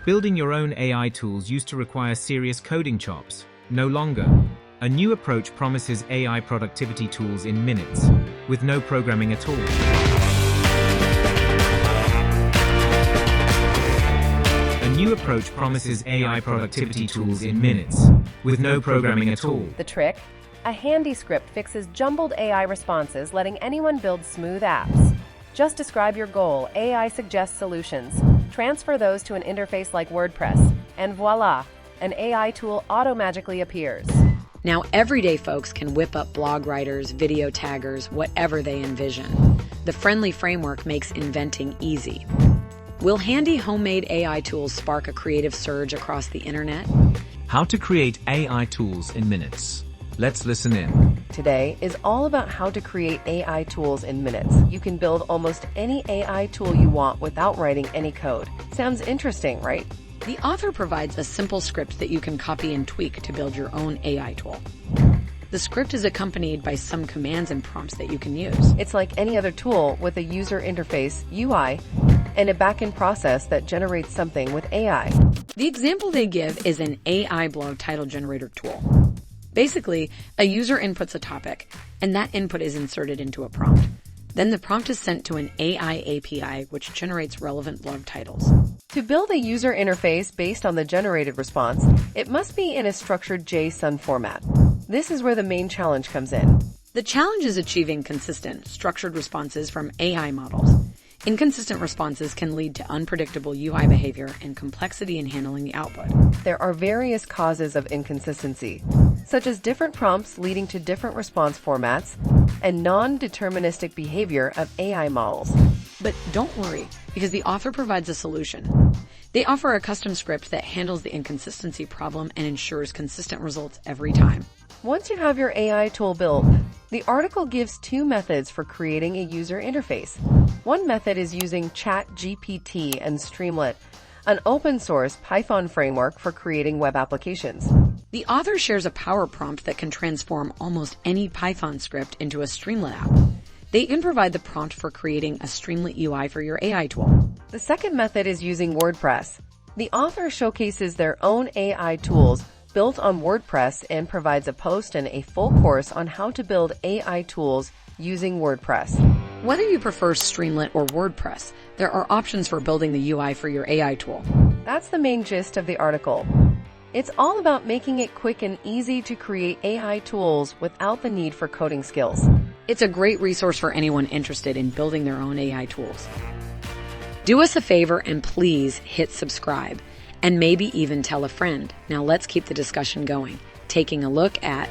Building your own AI tools used to require serious coding chops. No longer. A new approach promises AI productivity tools in minutes, with no programming at all. A new approach promises AI productivity tools in minutes, with no programming at all. The trick? A handy script fixes jumbled AI responses, letting anyone build smooth apps. Just describe your goal, AI suggests solutions. Transfer those to an interface like WordPress, and voila, an AI tool automagically appears. Now everyday folks can whip up blog writers, video taggers, whatever they envision. The friendly framework makes inventing easy. Will handy homemade AI tools spark a creative surge across the internet? How to create AI tools in minutes. Let's listen in. Today is all about how to create AI tools in minutes. You can build almost any AI tool you want without writing any code. Sounds interesting, right? The author provides a simple script that you can copy and tweak to build your own AI tool. The script is accompanied by some commands and prompts that you can use. It's like any other tool with a user interface, UI, and a backend process that generates something with AI. The example they give is an AI blog title generator tool. Basically, a user inputs a topic, and that input is inserted into a prompt. Then the prompt is sent to an AI API, which generates relevant blog titles. To build a user interface based on the generated response, it must be in a structured JSON format. This is where the main challenge comes in. The challenge is achieving consistent, structured responses from AI models. Inconsistent responses can lead to unpredictable UI behavior and complexity in handling the output. There are various causes of inconsistency, such as different prompts leading to different response formats and non-deterministic behavior of AI models. But don't worry, because the author provides a solution. They offer a custom script that handles the inconsistency problem and ensures consistent results every time. Once you have your AI tool built, the article gives two methods for creating a user interface. One method is using ChatGPT and Streamlit, an open-source Python framework for creating web applications. The author shares a power prompt that can transform almost any Python script into a Streamlit app. They even provide the prompt for creating a Streamlit UI for your AI tool. The second method is using WordPress. The author showcases their own AI tools built on WordPress and provides a post and a full course on how to build AI tools using WordPress. Whether you prefer Streamlit or WordPress, there are options for building the UI for your AI tool. That's the main gist of the article. It's all about making it quick and easy to create AI tools without the need for coding skills. It's a great resource for anyone interested in building their own AI tools. Do us a favor and please hit subscribe, and maybe even tell a friend. Now let's keep the discussion going, taking a look at